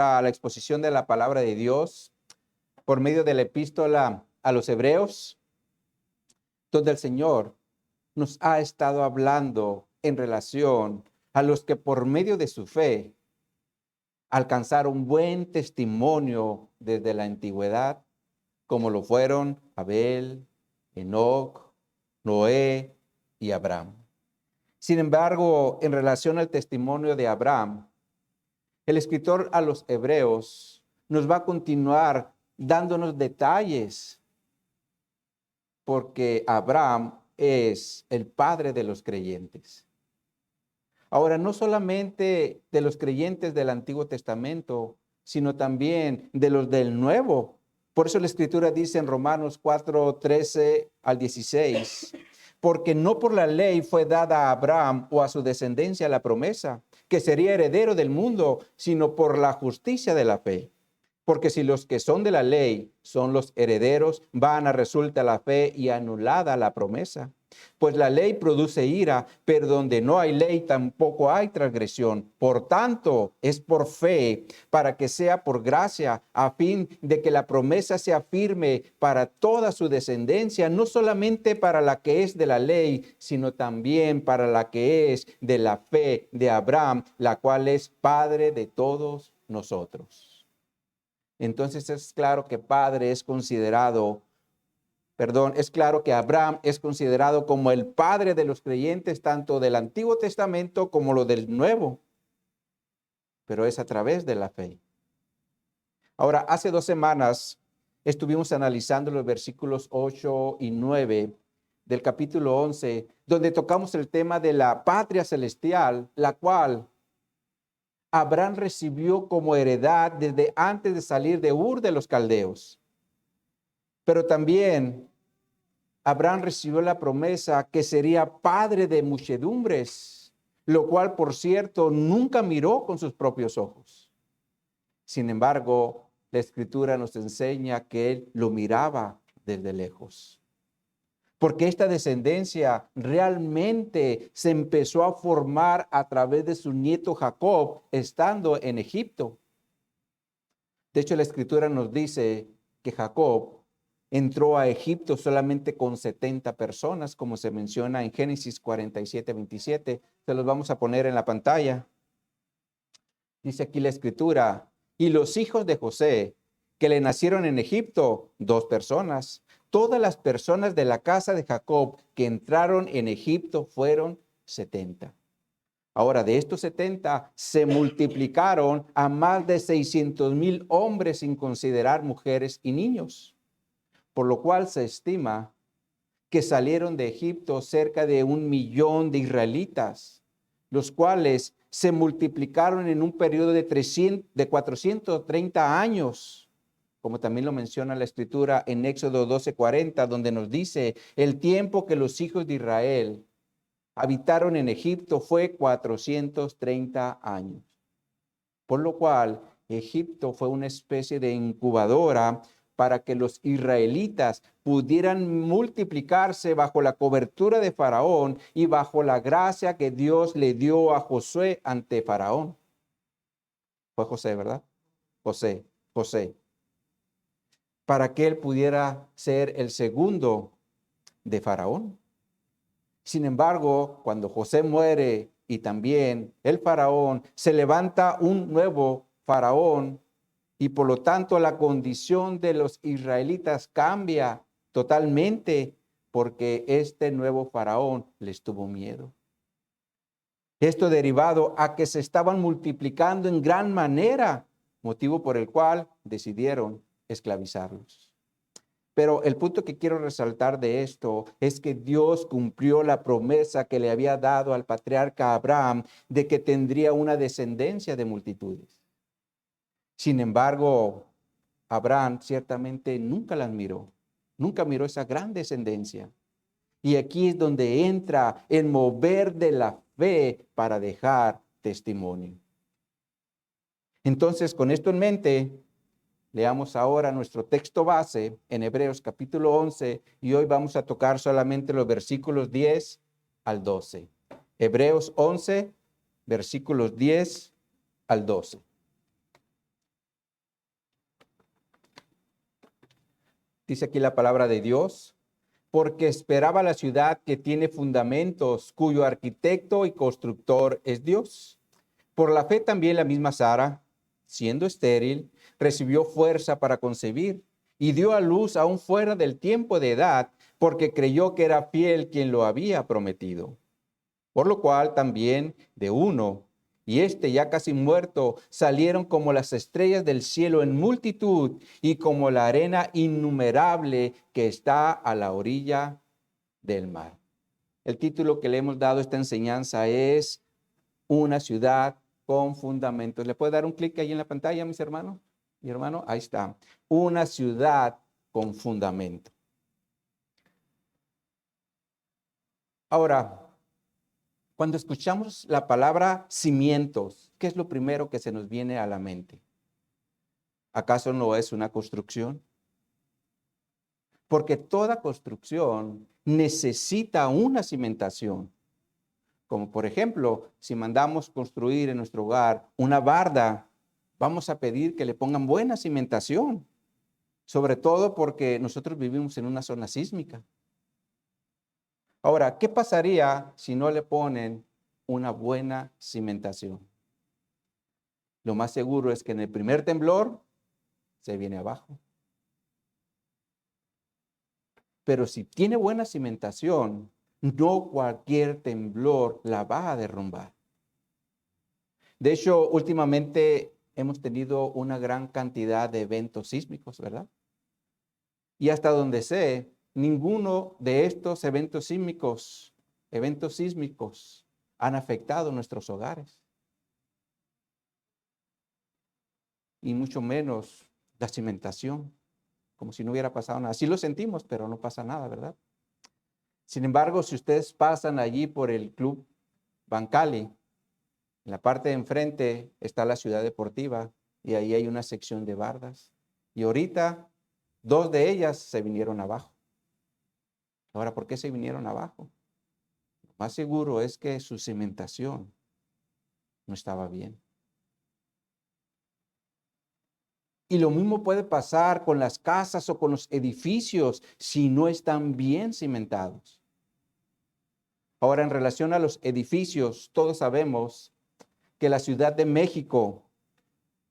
a la exposición de la palabra de Dios por medio de la epístola a los Hebreos, donde el Señor nos ha estado hablando en relación a los que por medio de su fe alcanzaron buen testimonio desde la antigüedad, como lo fueron Abel, Enoc, Noé y Abraham. Sin embargo, en relación al testimonio de Abraham, el escritor a los Hebreos nos va a continuar dándonos detalles, porque Abraham es el padre de los creyentes. Ahora, no solamente de los creyentes del Antiguo Testamento, sino también de los del Nuevo. Por eso la Escritura dice en Romanos 4, 13 al 16, porque no por la ley fue dada a Abraham o a su descendencia la promesa, que sería heredero del mundo, sino por la justicia de la fe. Porque si los que son de la ley son los herederos, vana resulta la fe y anulada la promesa. Pues la ley produce ira, pero donde no hay ley tampoco hay transgresión. Por tanto, es por fe, para que sea por gracia, a fin de que la promesa sea firme para toda su descendencia, no solamente para la que es de la ley, sino también para la que es de la fe de Abraham, la cual es padre de todos nosotros. Entonces es claro que es claro que Abraham es considerado como el padre de los creyentes, tanto del Antiguo Testamento como lo del Nuevo, pero es a través de la fe. Ahora, hace 2 semanas estuvimos analizando los versículos 8 y 9 del capítulo 11, donde tocamos el tema de la patria celestial, la cual Abraham recibió como heredad desde antes de salir de Ur de los Caldeos. Pero también Abraham recibió la promesa que sería padre de muchedumbres, lo cual, por cierto, nunca miró con sus propios ojos. Sin embargo, la Escritura nos enseña que él lo miraba desde lejos. Porque esta descendencia realmente se empezó a formar a través de su nieto Jacob, estando en Egipto. De hecho, la Escritura nos dice que Jacob entró a Egipto solamente con 70 personas, como se menciona en Génesis 47, 27. Se los vamos a poner en la pantalla. Dice aquí la Escritura, y los hijos de José, que le nacieron en Egipto, 2 personas. Todas las personas de la casa de Jacob que entraron en Egipto fueron 70. Ahora, de estos 70 se multiplicaron a más de 600,000 hombres, sin considerar mujeres y niños. Por lo cual se estima que salieron de Egipto cerca de 1,000,000 de israelitas, los cuales se multiplicaron en un periodo de 430 años, como también lo menciona la Escritura en Éxodo 12:40, donde nos dice, el tiempo que los hijos de Israel habitaron en Egipto fue 430 años. Por lo cual, Egipto fue una especie de incubadora para que los israelitas pudieran multiplicarse bajo la cobertura de Faraón y bajo la gracia que Dios le dio a Josué ante Faraón. Fue José, ¿verdad? José. Para que él pudiera ser el segundo de Faraón. Sin embargo, cuando José muere y también el faraón, se levanta un nuevo faraón y por lo tanto la condición de los israelitas cambia totalmente porque este nuevo faraón les tuvo miedo. Esto derivado a que se estaban multiplicando en gran manera, motivo por el cual decidieron esclavizarlos. Pero el punto que quiero resaltar de esto es que Dios cumplió la promesa que le había dado al patriarca Abraham de que tendría una descendencia de multitudes. Sin embargo, Abraham ciertamente nunca las miró, nunca miró esa gran descendencia. Y aquí es donde entra el mover de la fe para dejar testimonio. Entonces, con esto en mente, leamos ahora nuestro texto base en Hebreos capítulo 11 y hoy vamos a tocar solamente los versículos 10 al 12. Hebreos 11, versículos 10 al 12. Dice aquí la palabra de Dios, porque esperaba la ciudad que tiene fundamentos, cuyo arquitecto y constructor es Dios. Por la fe también la misma Sara, siendo estéril, recibió fuerza para concebir y dio a luz aún fuera del tiempo de edad, porque creyó que era fiel quien lo había prometido. Por lo cual también de uno, y este ya casi muerto, salieron como las estrellas del cielo en multitud y como la arena innumerable que está a la orilla del mar. El título que le hemos dado a esta enseñanza es Una ciudad con fundamentos. ¿Le puede dar un clic ahí en la pantalla, mis hermanos? Mi hermano, ahí está. Una ciudad con fundamento. Ahora, cuando escuchamos la palabra cimientos, ¿qué es lo primero que se nos viene a la mente? ¿Acaso no es una construcción? Porque toda construcción necesita una cimentación. Como por ejemplo, si mandamos construir en nuestro hogar una barda, vamos a pedir que le pongan buena cimentación. Sobre todo porque nosotros vivimos en una zona sísmica. Ahora, ¿qué pasaría si no le ponen una buena cimentación? Lo más seguro es que en el primer temblor se viene abajo. Pero si tiene buena cimentación, no cualquier temblor la va a derrumbar. De hecho, últimamente hemos tenido una gran cantidad de eventos sísmicos, ¿verdad? Y hasta donde sé, ninguno de estos eventos sísmicos, han afectado nuestros hogares. Y mucho menos la cimentación, como si no hubiera pasado nada. Sí lo sentimos, pero no pasa nada, ¿verdad? Sin embargo, si ustedes pasan allí por el Club Bancali, en la parte de enfrente está la ciudad deportiva y ahí hay una sección de bardas. Y ahorita 2 de ellas se vinieron abajo. Ahora, ¿por qué se vinieron abajo? Lo más seguro es que su cimentación no estaba bien. Y lo mismo puede pasar con las casas o con los edificios si no están bien cimentados. Ahora, en relación a los edificios, todos sabemos que la Ciudad de México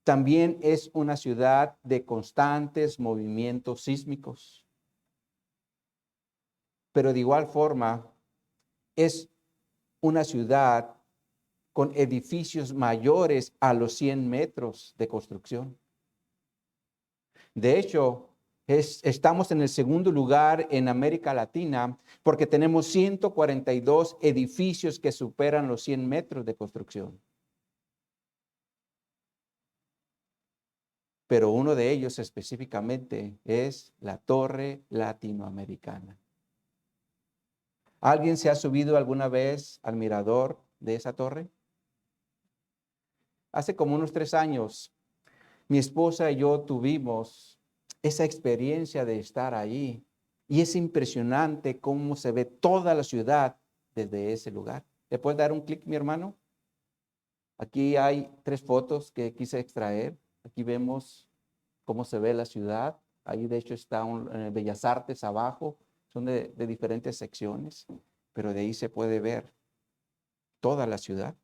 también es una ciudad de constantes movimientos sísmicos. Pero de igual forma, es una ciudad con edificios mayores a los 100 metros de construcción. De hecho, estamos en el segundo lugar en América Latina porque tenemos 142 edificios que superan los 100 metros de construcción. Pero uno de ellos específicamente es la Torre Latinoamericana. ¿Alguien se ha subido alguna vez al mirador de esa torre? Hace como unos 3 años, mi esposa y yo tuvimos esa experiencia de estar allí. Y es impresionante cómo se ve toda la ciudad desde ese lugar. ¿Le puedes dar un clic, mi hermano? Aquí hay 3 fotos que quise extraer. Aquí vemos cómo se ve la ciudad. Ahí de hecho está Bellas Artes abajo. Son de diferentes secciones, pero de ahí se puede ver toda la ciudad.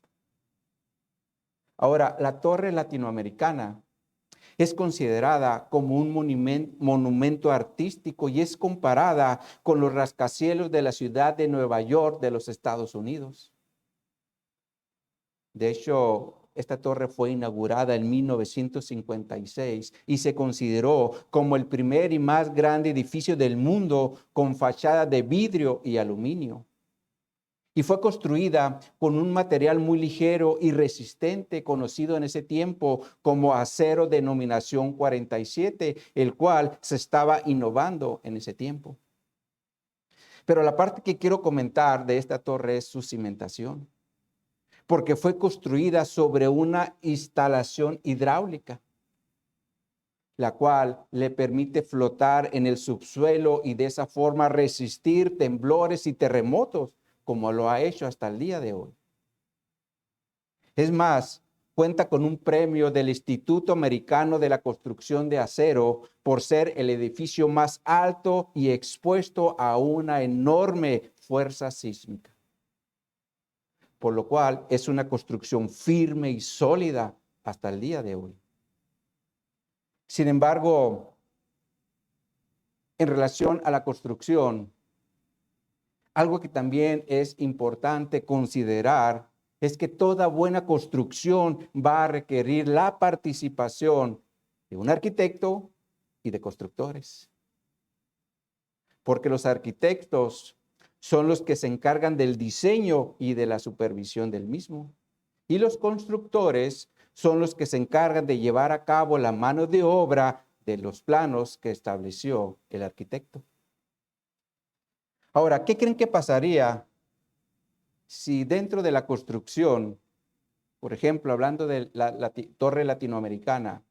Ahora, la Torre Latinoamericana es considerada como un monumento artístico y es comparada con los rascacielos de la ciudad de Nueva York de los Estados Unidos. De hecho, esta torre fue inaugurada en 1956 y se consideró como el primer y más grande edificio del mundo con fachada de vidrio y aluminio. Y fue construida con un material muy ligero y resistente, conocido en ese tiempo como acero denominación 47, el cual se estaba innovando en ese tiempo. Pero la parte que quiero comentar de esta torre es su cimentación, porque fue construida sobre una instalación hidráulica, la cual le permite flotar en el subsuelo y de esa forma resistir temblores y terremotos, como lo ha hecho hasta el día de hoy. Es más, cuenta con un premio del Instituto Americano de la Construcción de Acero por ser el edificio más alto y expuesto a una enorme fuerza sísmica, por lo cual es una construcción firme y sólida hasta el día de hoy. Sin embargo, en relación a la construcción, algo que también es importante considerar es que toda buena construcción va a requerir la participación de un arquitecto y de constructores. Porque los arquitectos son los que se encargan del diseño y de la supervisión del mismo. Y los constructores son los que se encargan de llevar a cabo la mano de obra de los planos que estableció el arquitecto. Ahora, ¿qué creen que pasaría si dentro de la construcción, por ejemplo, hablando de la torre latinoamericana,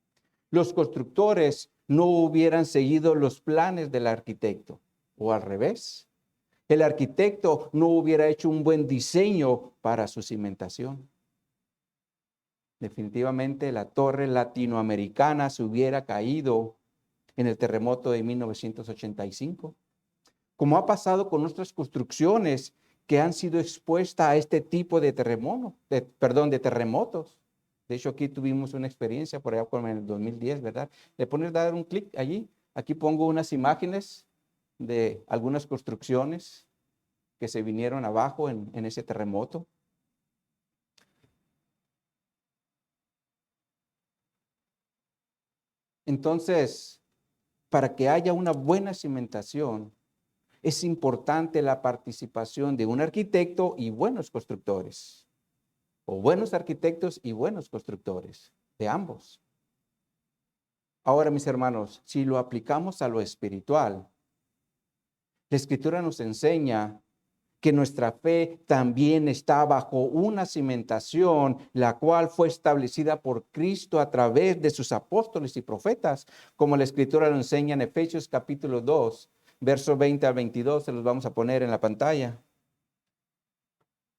los constructores no hubieran seguido los planes del arquitecto? O al revés, el arquitecto no hubiera hecho un buen diseño para su cimentación. Definitivamente la torre latinoamericana se hubiera caído en el terremoto de 1985. Como ha pasado con nuestras construcciones que han sido expuestas a este tipo de terremotos. De hecho, aquí tuvimos una experiencia por allá como en el 2010, ¿verdad? Le pones a dar un clic allí. Aquí pongo unas imágenes de algunas construcciones que se vinieron abajo en ese terremoto. Entonces, para que haya una buena cimentación, es importante la participación de un arquitecto y buenos constructores, o buenos arquitectos y buenos constructores, de ambos. Ahora, mis hermanos, si lo aplicamos a lo espiritual, la Escritura nos enseña que nuestra fe también está bajo una cimentación, la cual fue establecida por Cristo a través de sus apóstoles y profetas, como la Escritura lo enseña en Efesios capítulo 2, versos 20 al 22, se los vamos a poner en la pantalla.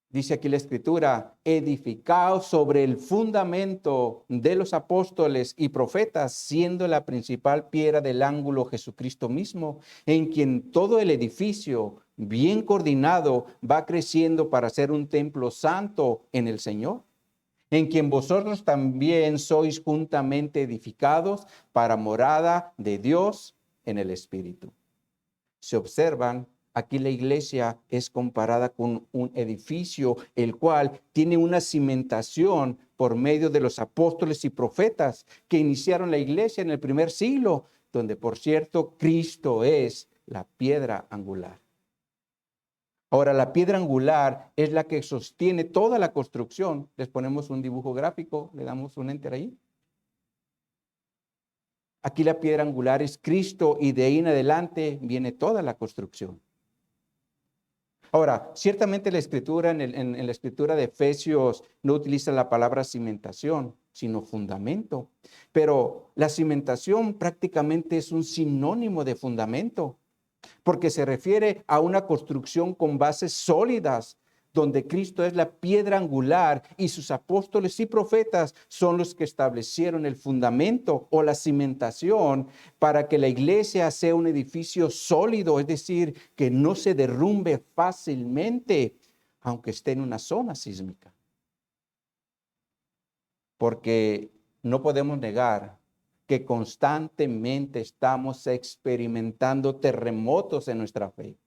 Dice aquí la Escritura, edificaos sobre el fundamento de los apóstoles y profetas, siendo la principal piedra del ángulo Jesucristo mismo, en quien todo el edificio, bien coordinado, va creciendo para ser un templo santo en el Señor, en quien vosotros también sois juntamente edificados para morada de Dios en el Espíritu. Se observan, aquí la iglesia es comparada con un edificio, el cual tiene una cimentación por medio de los apóstoles y profetas que iniciaron la iglesia en el primer siglo, donde por cierto Cristo es la piedra angular. Ahora, la piedra angular es la que sostiene toda la construcción. Les ponemos un dibujo gráfico, le damos un enter ahí. Aquí la piedra angular es Cristo y de ahí en adelante viene toda la construcción. Ahora, ciertamente la Escritura, en la Escritura de Efesios no utiliza la palabra cimentación, sino fundamento. Pero la cimentación prácticamente es un sinónimo de fundamento, porque se refiere a una construcción con bases sólidas, donde Cristo es la piedra angular y sus apóstoles y profetas son los que establecieron el fundamento o la cimentación para que la iglesia sea un edificio sólido, es decir, que no se derrumbe fácilmente, aunque esté en una zona sísmica. Porque no podemos negar que constantemente estamos experimentando terremotos en nuestra fe,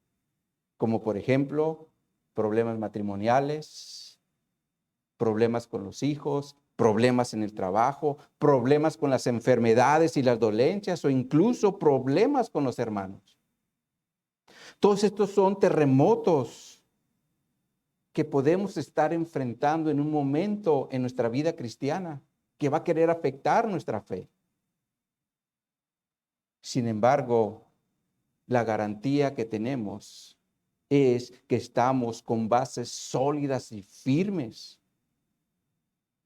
como por ejemplo, problemas matrimoniales, problemas con los hijos, problemas en el trabajo, problemas con las enfermedades y las dolencias o incluso problemas con los hermanos. Todos estos son terremotos que podemos estar enfrentando en un momento en nuestra vida cristiana que va a querer afectar nuestra fe. Sin embargo, la garantía que tenemos es que estamos con bases sólidas y firmes.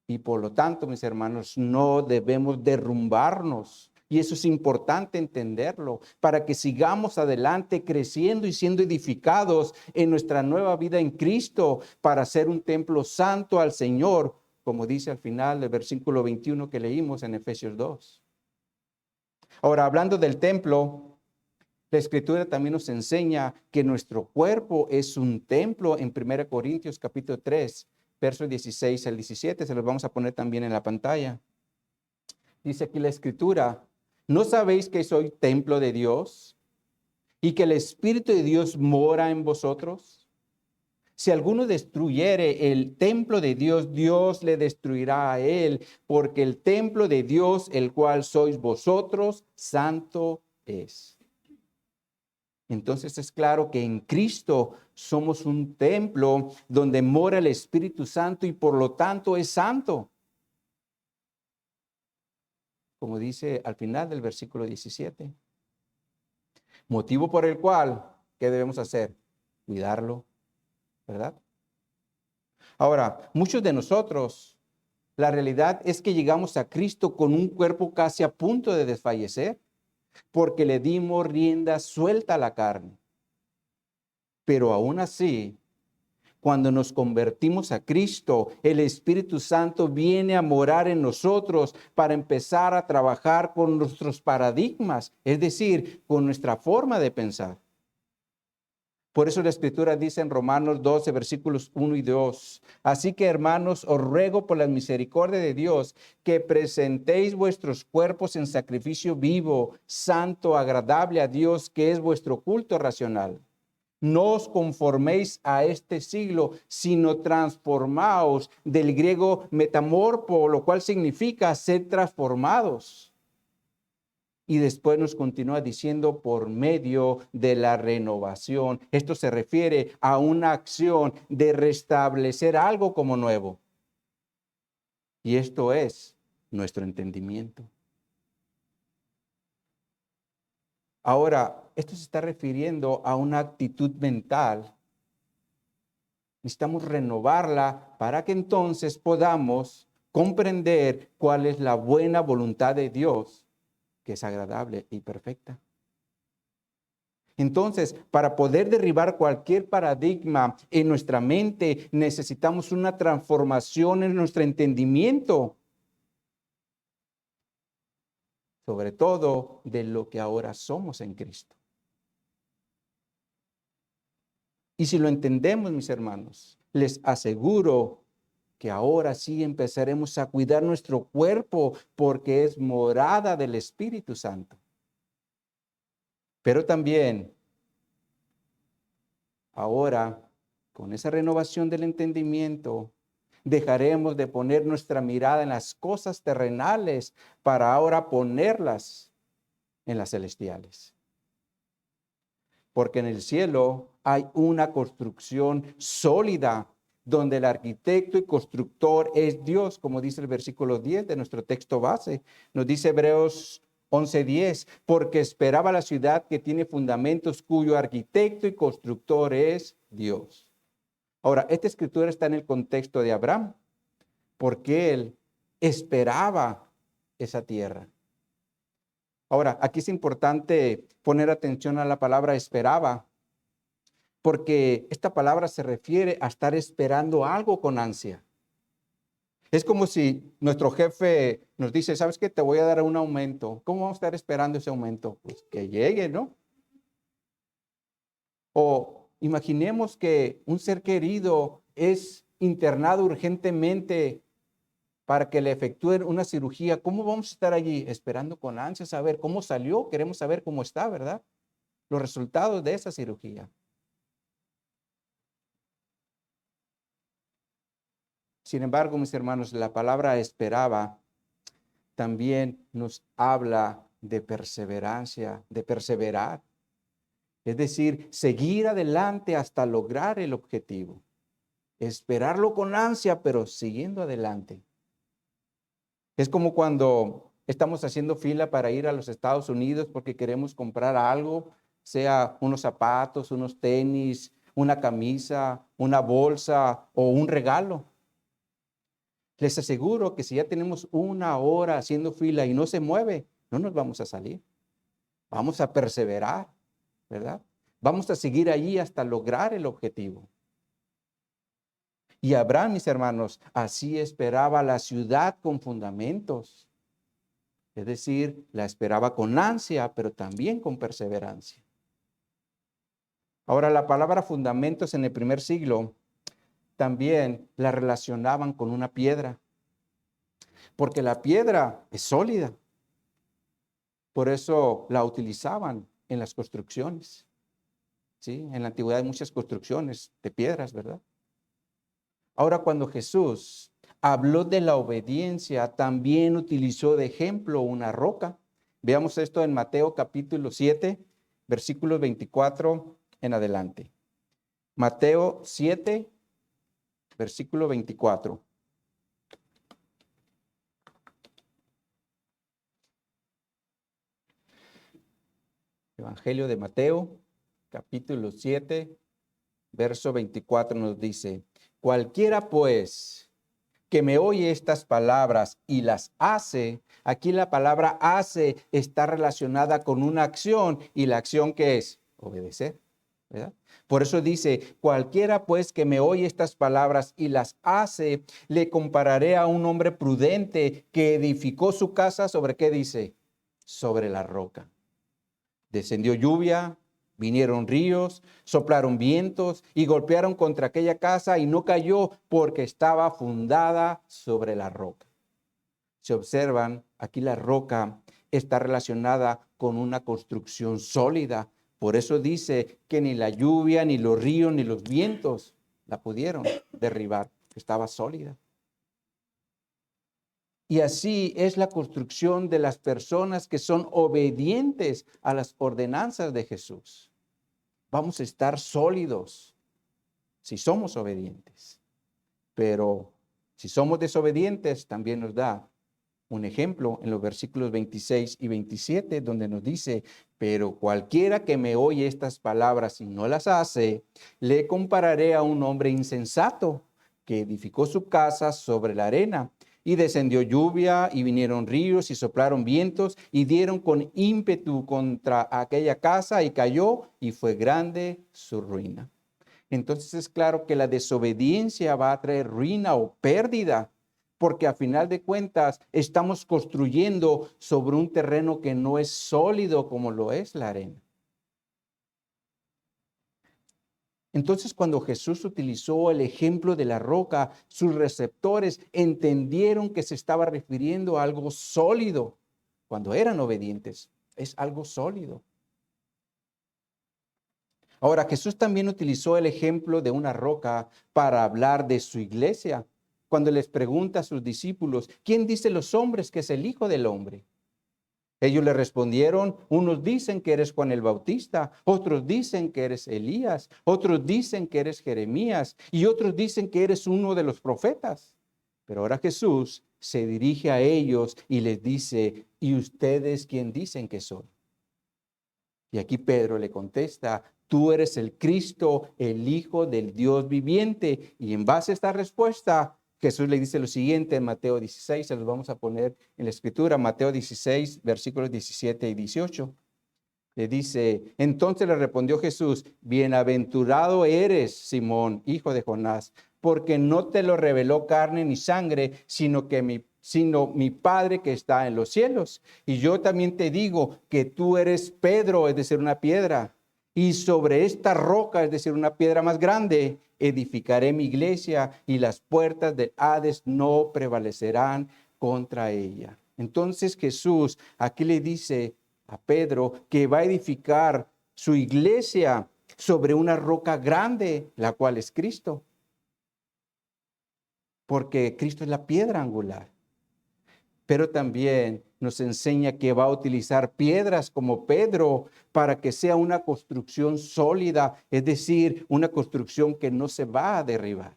Y por lo tanto, mis hermanos, no debemos derrumbarnos. Y eso es importante entenderlo para que sigamos adelante creciendo y siendo edificados en nuestra nueva vida en Cristo para ser un templo santo al Señor, como dice al final del versículo 21 que leímos en Efesios 2. Ahora, hablando del templo, la Escritura también nos enseña que nuestro cuerpo es un templo en 1 Corintios capítulo 3, versos 16 al 17. Se los vamos a poner también en la pantalla. Dice aquí la Escritura, ¿no sabéis que soy templo de Dios y que el Espíritu de Dios mora en vosotros? Si alguno destruyere el templo de Dios, Dios le destruirá a él, porque el templo de Dios, el cual sois vosotros, santo es. Entonces es claro que en Cristo somos un templo donde mora el Espíritu Santo y por lo tanto es santo. Como dice al final del versículo 17. Motivo por el cual, ¿qué debemos hacer? Cuidarlo, ¿verdad? Ahora, muchos de nosotros, la realidad es que llegamos a Cristo con un cuerpo casi a punto de desfallecer, porque le dimos rienda suelta a la carne. Pero aún así, cuando nos convertimos a Cristo, el Espíritu Santo viene a morar en nosotros para empezar a trabajar con nuestros paradigmas, es decir, con nuestra forma de pensar. Por eso la Escritura dice en Romanos 12, versículos 1 y 2. Así que, hermanos, os ruego por la misericordia de Dios que presentéis vuestros cuerpos en sacrificio vivo, santo, agradable a Dios, que es vuestro culto racional. No os conforméis a este siglo, sino transformaos, del griego metamorpo, lo cual significa ser transformados. Y después nos continúa diciendo por medio de la renovación. Esto se refiere a una acción de restablecer algo como nuevo. Y esto es nuestro entendimiento. Ahora, esto se está refiriendo a una actitud mental. Necesitamos renovarla para que entonces podamos comprender cuál es la buena voluntad de Dios, que es agradable y perfecta. Entonces, para poder derribar cualquier paradigma en nuestra mente, necesitamos una transformación en nuestro entendimiento, sobre todo de lo que ahora somos en Cristo. Y si lo entendemos, mis hermanos, les aseguro que ahora sí empezaremos a cuidar nuestro cuerpo porque es morada del Espíritu Santo. Pero también, ahora, con esa renovación del entendimiento, dejaremos de poner nuestra mirada en las cosas terrenales para ahora ponerlas en las celestiales. Porque en el cielo hay una construcción sólida donde el arquitecto y constructor es Dios, como dice el versículo 10 de nuestro texto base. Nos dice Hebreos 11:10, porque esperaba la ciudad que tiene fundamentos, cuyo arquitecto y constructor es Dios. Ahora, esta escritura está en el contexto de Abraham, porque él esperaba esa tierra. Ahora, aquí es importante poner atención a la palabra esperaba, porque esta palabra se refiere a estar esperando algo con ansia. Es como si nuestro jefe nos dice, ¿sabes qué? Te voy a dar un aumento. ¿Cómo vamos a estar esperando ese aumento? Pues que llegue, ¿no? O imaginemos que un ser querido es internado urgentemente para que le efectúen una cirugía. ¿Cómo vamos a estar allí esperando con ansia saber cómo salió? Queremos saber cómo está, ¿verdad? Los resultados de esa cirugía. Sin embargo, mis hermanos, la palabra esperaba también nos habla de perseverancia, de perseverar. Es decir, seguir adelante hasta lograr el objetivo. Esperarlo con ansia, pero siguiendo adelante. Es como cuando estamos haciendo fila para ir a los Estados Unidos porque queremos comprar algo, sea unos zapatos, unos tenis, una camisa, una bolsa o un regalo. Les aseguro que si ya tenemos una hora haciendo fila y no se mueve, no nos vamos a salir. Vamos a perseverar, ¿verdad? Vamos a seguir allí hasta lograr el objetivo. Y Abraham, mis hermanos, así esperaba la ciudad con fundamentos. Es decir, la esperaba con ansia, pero también con perseverancia. Ahora, la palabra fundamentos en el primer siglo también la relacionaban con una piedra, porque la piedra es sólida. Por eso la utilizaban en las construcciones. ¿Sí? En la antigüedad hay muchas construcciones de piedras, ¿verdad? Ahora, cuando Jesús habló de la obediencia, también utilizó de ejemplo una roca. Veamos esto en Mateo capítulo 7, versículos 24 en adelante. Mateo 7, versículo 24. Evangelio de Mateo, capítulo 7, verso 24 nos dice: cualquiera pues que me oye estas palabras y las hace. Aquí la palabra hace está relacionada con una acción, y la acción ¿qué es? Obedecer, ¿verdad? Por eso dice, cualquiera pues que me oye estas palabras y las hace, le compararé a un hombre prudente que edificó su casa ¿sobre qué dice? Sobre la roca. Descendió lluvia, vinieron ríos, soplaron vientos y golpearon contra aquella casa y no cayó porque estaba fundada sobre la roca. Si observan, aquí la roca está relacionada con una construcción sólida. Por eso dice que ni la lluvia, ni los ríos, ni los vientos la pudieron derribar. Estaba sólida. Y así es la construcción de las personas que son obedientes a las ordenanzas de Jesús. Vamos a estar sólidos si somos obedientes. Pero si somos desobedientes, también nos da un ejemplo en los versículos 26 y 27, donde nos dice, pero cualquiera que me oye estas palabras y no las hace, le compararé a un hombre insensato que edificó su casa sobre la arena. Y descendió lluvia, y vinieron ríos, y soplaron vientos, y dieron con ímpetu contra aquella casa, y cayó, y fue grande su ruina. Entonces es claro que la desobediencia va a traer ruina o pérdida, porque a final de cuentas estamos construyendo sobre un terreno que no es sólido como lo es la arena. Entonces, cuando Jesús utilizó el ejemplo de la roca, sus receptores entendieron que se estaba refiriendo a algo sólido. Cuando eran obedientes, es algo sólido. Ahora, Jesús también utilizó el ejemplo de una roca para hablar de su iglesia. Cuando les pregunta a sus discípulos, ¿quién dice los hombres que es el Hijo del Hombre? Ellos le respondieron, unos dicen que eres Juan el Bautista, otros dicen que eres Elías, otros dicen que eres Jeremías y otros dicen que eres uno de los profetas. Pero ahora Jesús se dirige a ellos y les dice, ¿y ustedes quién dicen que soy? Y aquí Pedro le contesta, tú eres el Cristo, el Hijo del Dios viviente. Y en base a esta respuesta, Jesús le dice lo siguiente en Mateo 16, se los vamos a poner en la escritura, Mateo 16, versículos 17 y 18. Le dice, entonces le respondió Jesús, bienaventurado eres, Simón, hijo de Jonás, porque no te lo reveló carne ni sangre, sino mi Padre que está en los cielos. Y yo también te digo que tú eres Pedro, es decir, una piedra, y sobre esta roca, es decir, una piedra más grande, edificaré mi iglesia y las puertas del Hades no prevalecerán contra ella. Entonces Jesús aquí le dice a Pedro que va a edificar su iglesia sobre una roca grande, la cual es Cristo. Porque Cristo es la piedra angular. Pero también nos enseña que va a utilizar piedras como Pedro para que sea una construcción sólida, es decir, una construcción que no se va a derribar.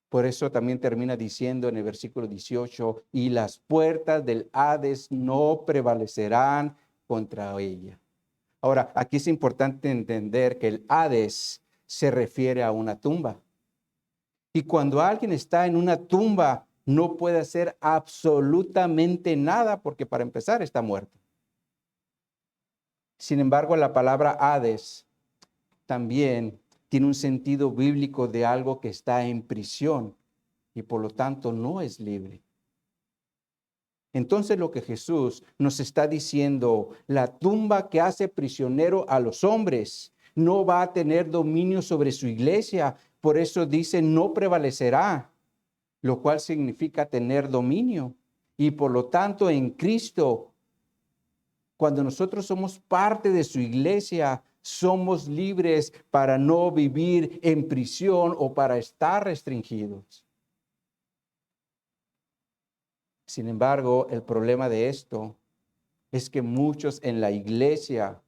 Por eso también termina diciendo en el versículo 18, y las puertas del Hades no prevalecerán contra ella. Ahora, aquí es importante entender que el Hades se refiere a una tumba. Y cuando alguien está en una tumba, no puede hacer absolutamente nada porque para empezar está muerto. Sin embargo, la palabra Hades también tiene un sentido bíblico de algo que está en prisión y por lo tanto no es libre. Entonces lo que Jesús nos está diciendo, la tumba que hace prisionero a los hombres no va a tener dominio sobre su iglesia. Por eso dice no prevalecerá, lo cual significa tener dominio. Y por lo tanto en Cristo, cuando nosotros somos parte de su iglesia, somos libres para no vivir en prisión o para estar restringidos. Sin embargo, el problema de esto es que muchos en la iglesia,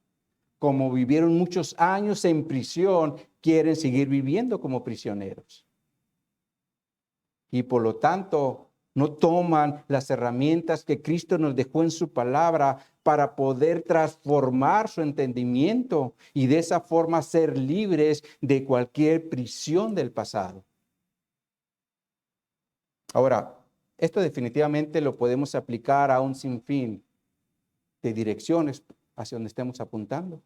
como vivieron muchos años en prisión, quieren seguir viviendo como prisioneros. Y por lo tanto, no toman las herramientas que Cristo nos dejó en su palabra para poder transformar su entendimiento y de esa forma ser libres de cualquier prisión del pasado. Ahora, esto definitivamente lo podemos aplicar a un sinfín de direcciones hacia donde estemos apuntando.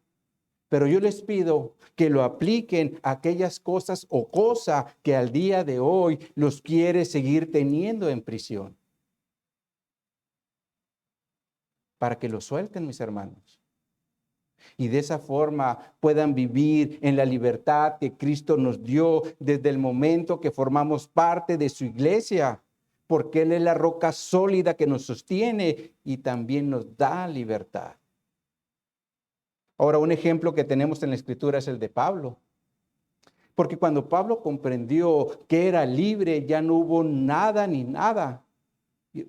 Pero yo les pido que lo apliquen a aquellas cosas o cosa que al día de hoy los quiere seguir teniendo en prisión. Para que lo suelten, mis hermanos. Y de esa forma puedan vivir en la libertad que Cristo nos dio desde el momento que formamos parte de su iglesia. Porque Él es la roca sólida que nos sostiene y también nos da libertad. Ahora, un ejemplo que tenemos en la Escritura es el de Pablo. Porque cuando Pablo comprendió que era libre, ya no hubo nada ni nada.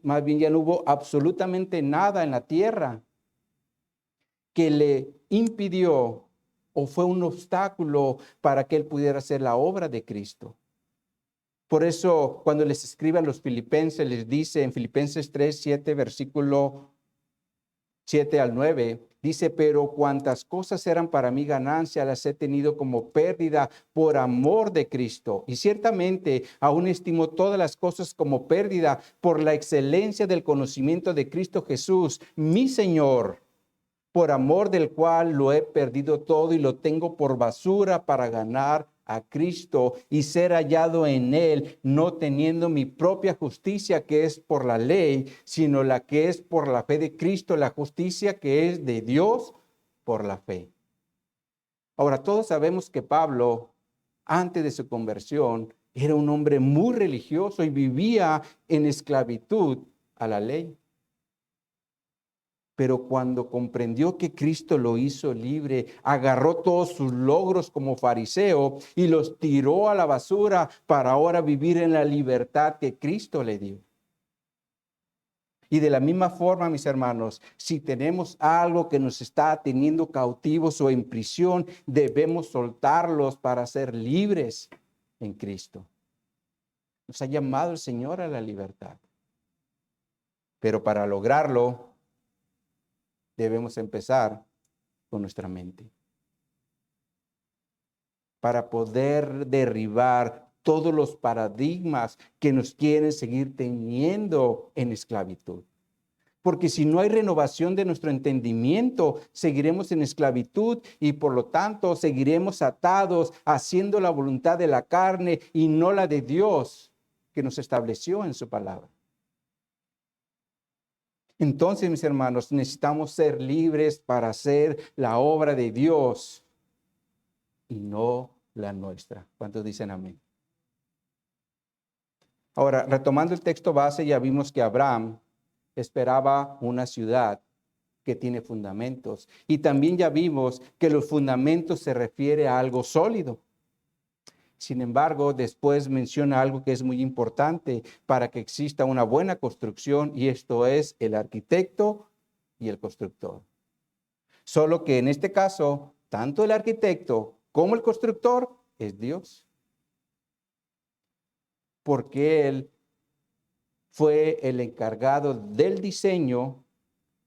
Más bien ya no hubo absolutamente nada en la tierra que le impidió o fue un obstáculo para que él pudiera hacer la obra de Cristo. Por eso, cuando les escribe a los filipenses, les dice en Filipenses 3, 7, versículo 7 al 9, dice, pero cuantas cosas eran para mí ganancia, las he tenido como pérdida por amor de Cristo. Y ciertamente aún estimo todas las cosas como pérdida por la excelencia del conocimiento de Cristo Jesús, mi Señor, por amor del cual lo he perdido todo y lo tengo por basura para ganar a Cristo y ser hallado en Él, no teniendo mi propia justicia que es por la ley, sino la que es por la fe de Cristo, la justicia que es de Dios por la fe. Ahora, todos sabemos que Pablo, antes de su conversión, era un hombre muy religioso y vivía en esclavitud a la ley. Pero cuando comprendió que Cristo lo hizo libre, agarró todos sus logros como fariseo y los tiró a la basura para ahora vivir en la libertad que Cristo le dio. Y de la misma forma, mis hermanos, si tenemos algo que nos está teniendo cautivos o en prisión, debemos soltarlos para ser libres en Cristo. Nos ha llamado el Señor a la libertad. Pero para lograrlo, debemos empezar con nuestra mente. Para poder derribar todos los paradigmas que nos quieren seguir teniendo en esclavitud. Porque si no hay renovación de nuestro entendimiento, seguiremos en esclavitud y por lo tanto seguiremos atados haciendo la voluntad de la carne y no la de Dios que nos estableció en su palabra. Entonces, mis hermanos, necesitamos ser libres para hacer la obra de Dios y no la nuestra. ¿Cuántos dicen amén? Ahora, retomando el texto base, ya vimos que Abraham esperaba una ciudad que tiene fundamentos. Y también ya vimos que los fundamentos se refiere a algo sólido. Sin embargo, después menciona algo que es muy importante para que exista una buena construcción, y esto es el arquitecto y el constructor. Solo que en este caso, tanto el arquitecto como el constructor es Dios. Porque Él fue el encargado del diseño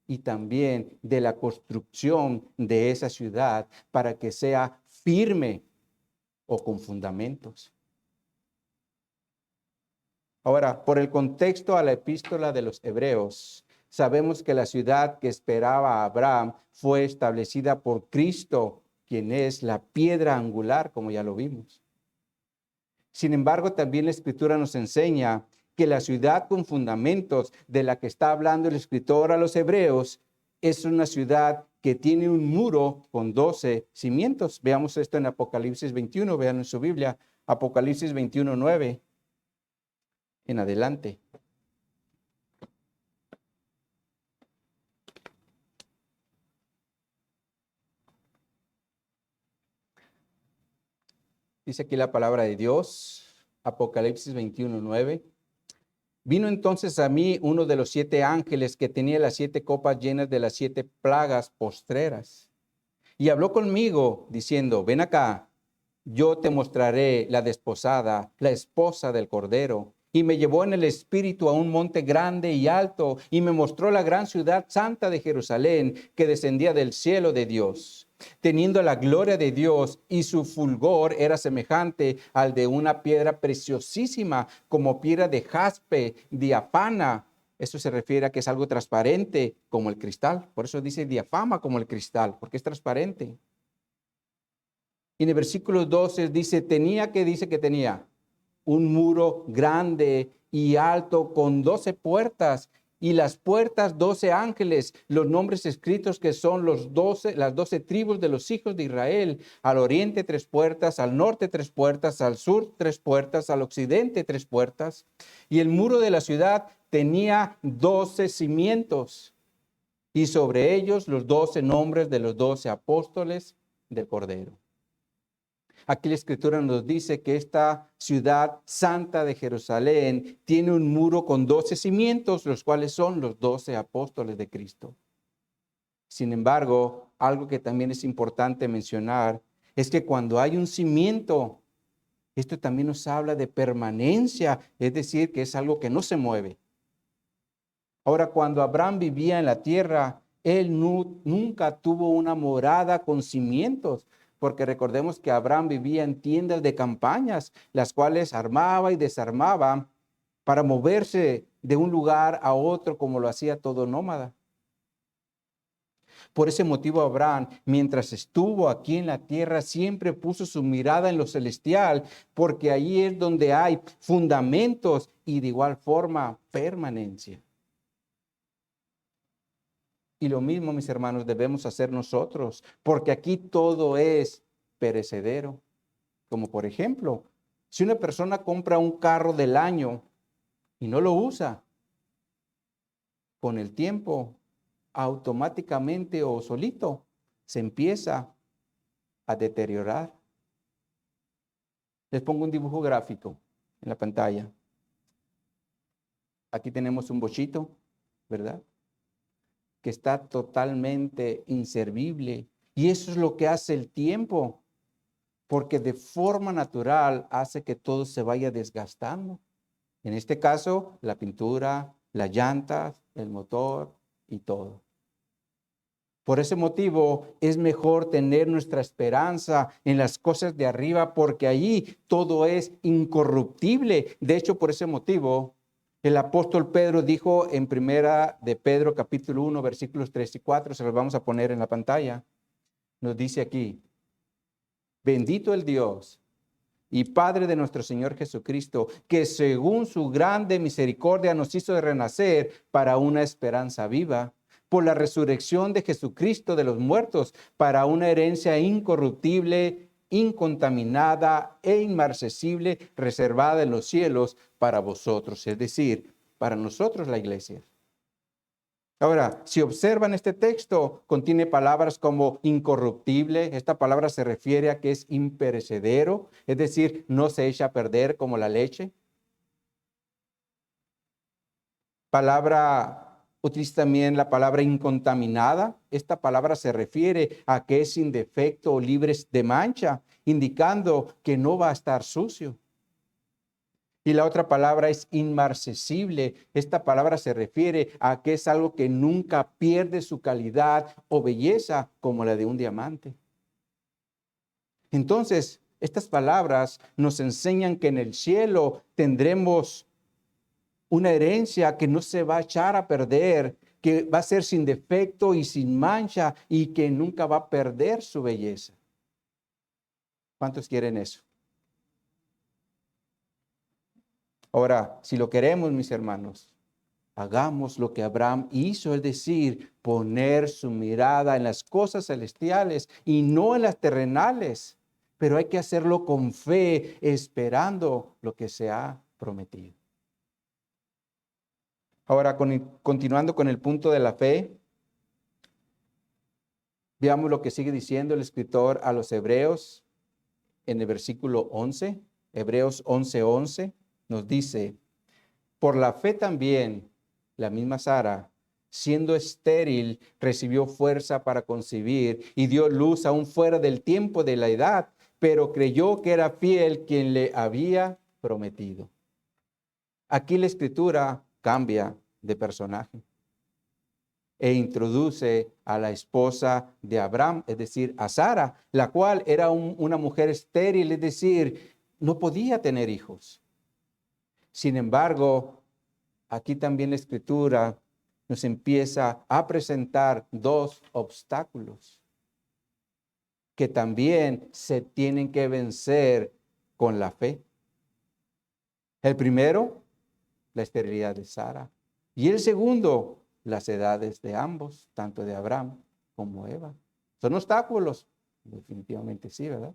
y también de la construcción de esa ciudad para que sea firme o con fundamentos. Ahora, por el contexto a la epístola de los Hebreos, sabemos que la ciudad que esperaba a Abraham fue establecida por Cristo, quien es la piedra angular, como ya lo vimos. Sin embargo, también la Escritura nos enseña que la ciudad con fundamentos de la que está hablando el escritor a los hebreos es una ciudad que tiene un muro con 12 cimientos. Veamos esto en Apocalipsis 21, vean en su Biblia, Apocalipsis 21, 9 en adelante. Dice aquí la palabra de Dios, Apocalipsis 21, 9. Vino entonces a mí uno de los 7 ángeles que tenía las 7 copas llenas de las 7 plagas postreras. Y habló conmigo diciendo, ven acá, yo te mostraré la desposada, la esposa del Cordero. Y me llevó en el espíritu a un monte grande y alto, y me mostró la gran ciudad santa de Jerusalén, que descendía del cielo de Dios, teniendo la gloria de Dios, y su fulgor era semejante al de una piedra preciosísima, como piedra de jaspe, diafana. Eso se refiere a que es algo transparente, como el cristal. Por eso dice diafama como el cristal, porque es transparente. Y en el versículo 12 dice que tenía un muro grande y alto con 12 puertas, y las puertas 12 ángeles, los nombres escritos que son las 12 tribus de los hijos de Israel. Al oriente 3 puertas, al norte 3 puertas, al sur 3 puertas, al occidente 3 puertas. Y el muro de la ciudad tenía 12 cimientos, y sobre ellos los 12 nombres de los 12 apóstoles del Cordero. Aquí la Escritura nos dice que esta ciudad santa de Jerusalén tiene un muro con 12 cimientos, los cuales son los 12 apóstoles de Cristo. Sin embargo, algo que también es importante mencionar es que cuando hay un cimiento, esto también nos habla de permanencia, es decir, que es algo que no se mueve. Ahora, cuando Abraham vivía en la tierra, él nunca tuvo una morada con cimientos, porque recordemos que Abraham vivía en tiendas de campañas, las cuales armaba y desarmaba para moverse de un lugar a otro como lo hacía todo nómada. Por ese motivo Abraham, mientras estuvo aquí en la tierra, siempre puso su mirada en lo celestial, porque ahí es donde hay fundamentos y de igual forma permanencia. Y lo mismo, mis hermanos, debemos hacer nosotros, porque aquí todo es perecedero. Como por ejemplo, si una persona compra un carro del año y no lo usa, con el tiempo, automáticamente o solito, se empieza a deteriorar. Les pongo un dibujo gráfico en la pantalla. Aquí tenemos un bochito, ¿verdad? Que está totalmente inservible. Y eso es lo que hace el tiempo, porque de forma natural hace que todo se vaya desgastando. En este caso, la pintura, las llantas, el motor y todo. Por ese motivo es mejor tener nuestra esperanza en las cosas de arriba, porque allí todo es incorruptible. De hecho, por ese motivo, el apóstol Pedro dijo en primera de Pedro capítulo 1, versículos 3 y 4, se los vamos a poner en la pantalla. Nos dice aquí, bendito el Dios y Padre de nuestro Señor Jesucristo, que según su grande misericordia nos hizo renacer para una esperanza viva, por la resurrección de Jesucristo de los muertos, para una herencia incorruptible, incontaminada e inmarcesible, reservada en los cielos para vosotros, es decir, para nosotros la iglesia. Ahora, si observan este texto, contiene palabras como incorruptible. Esta palabra se refiere a que es imperecedero, es decir, no se echa a perder como la leche. Utiliza también la palabra incontaminada. Esta palabra se refiere a que es sin defecto o libre de mancha, indicando que no va a estar sucio. Y la otra palabra es inmarcesible. Esta palabra se refiere a que es algo que nunca pierde su calidad o belleza como la de un diamante. Entonces, estas palabras nos enseñan que en el cielo tendremos una herencia que no se va a echar a perder, que va a ser sin defecto y sin mancha y que nunca va a perder su belleza. ¿Cuántos quieren eso? Ahora, si lo queremos, mis hermanos, hagamos lo que Abraham hizo, es decir, poner su mirada en las cosas celestiales y no en las terrenales. Pero hay que hacerlo con fe, esperando lo que se ha prometido. Ahora, continuando con el punto de la fe, veamos lo que sigue diciendo el escritor a los Hebreos en el versículo 11. Hebreos 11:11 nos dice: por la fe también, la misma Sara, siendo estéril, recibió fuerza para concebir y dio luz aún fuera del tiempo de la edad, pero creyó que era fiel quien le había prometido. Aquí la escritura cambia de personaje e introduce a la esposa de Abraham, es decir, a Sara, la cual era una mujer estéril, es decir, no podía tener hijos. Sin embargo, aquí también la escritura nos empieza a presentar dos obstáculos que también se tienen que vencer con la fe. El primero, la esterilidad de Sara. Y el segundo, las edades de ambos, tanto de Abraham como Eva. ¿Son obstáculos? Definitivamente sí, ¿verdad?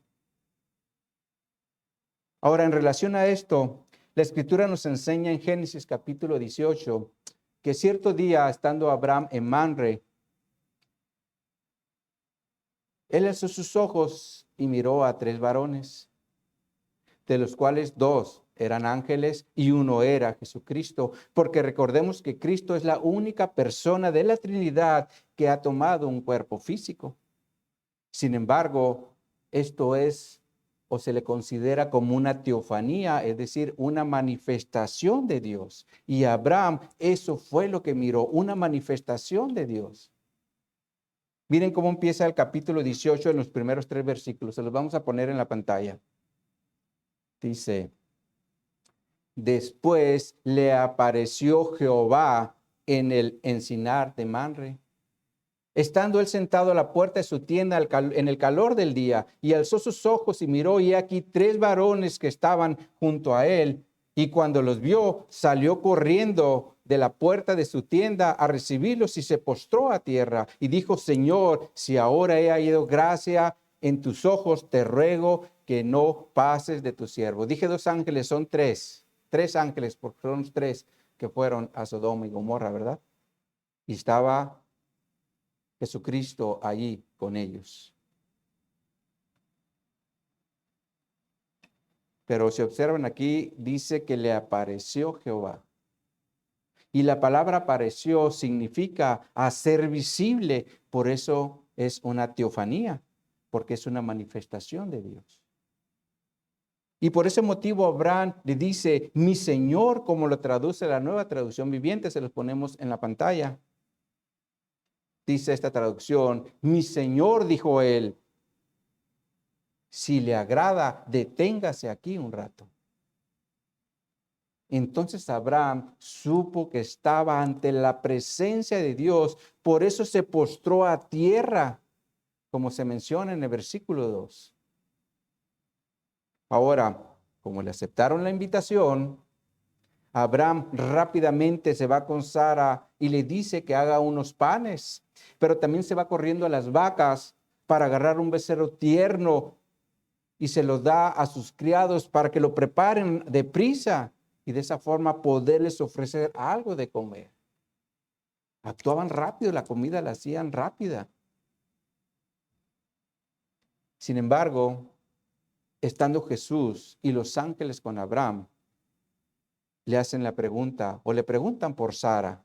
Ahora, en relación a esto, la escritura nos enseña en Génesis capítulo 18 que cierto día, estando Abraham en Manre, él alzó sus ojos y miró a 3 varones, de los cuales 2 eran ángeles y uno era Jesucristo, porque recordemos que Cristo es la única persona de la Trinidad que ha tomado un cuerpo físico. Sin embargo, esto es o se le considera como una teofanía, es decir, una manifestación de Dios. Y Abraham, eso fue lo que miró, una manifestación de Dios. Miren cómo empieza el capítulo 18 en los primeros 3 versículos. Se los vamos a poner en la pantalla. Dice: después le apareció Jehová en el encinar de Manre, estando él sentado a la puerta de su tienda en el calor del día, y alzó sus ojos y miró, y aquí 3 varones que estaban junto a él. Y cuando los vio, salió corriendo de la puerta de su tienda a recibirlos y se postró a tierra y dijo: Señor, si ahora he hallado gracia en tus ojos, te ruego que no pases de tu siervo. Dije 2 ángeles, son 3. 3 ángeles, porque son los 3 que fueron a Sodoma y Gomorra, ¿verdad? Y estaba Jesucristo allí con ellos. Pero si observan aquí, dice que le apareció Jehová. Y la palabra apareció significa hacer visible. Por eso es una teofanía, porque es una manifestación de Dios. Y por ese motivo Abraham le dice, mi Señor, como lo traduce la Nueva Traducción Viviente, se los ponemos en la pantalla. Dice esta traducción: mi Señor, dijo él, si le agrada, deténgase aquí un rato. Entonces Abraham supo que estaba ante la presencia de Dios, por eso se postró a tierra, como se menciona en el versículo 2. Ahora, como le aceptaron la invitación, Abraham rápidamente se va con Sara y le dice que haga unos panes, pero también se va corriendo a las vacas para agarrar un becerro tierno y se lo da a sus criados para que lo preparen deprisa y de esa forma poderles ofrecer algo de comer. Actuaban rápido, la comida la hacían rápida. Sin embargo, estando Jesús y los ángeles con Abraham, le hacen la pregunta o le preguntan por Sara.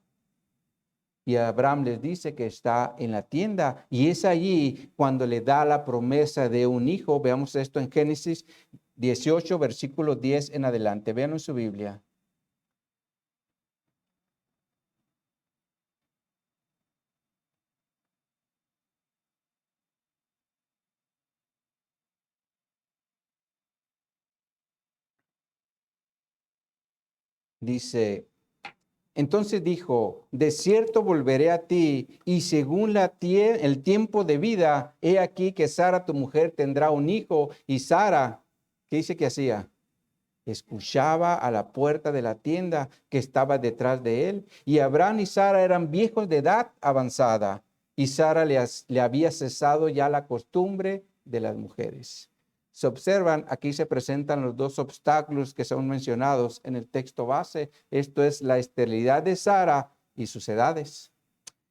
Y Abraham les dice que está en la tienda y es allí cuando le da la promesa de un hijo. Veamos esto en Génesis 18, versículo 10 en adelante. Vean en su Biblia. Dice: Entonces dijo, de cierto volveré a ti, y según el tiempo de vida, he aquí que Sara tu mujer tendrá un hijo, y Sara, ¿qué dice que hacía? Escuchaba a la puerta de la tienda que estaba detrás de él, y Abraham y Sara eran viejos de edad avanzada, y Sara le había cesado ya la costumbre de las mujeres. Se observan, aquí se presentan los dos obstáculos que son mencionados en el texto base. Esto es la esterilidad de Sara y sus edades.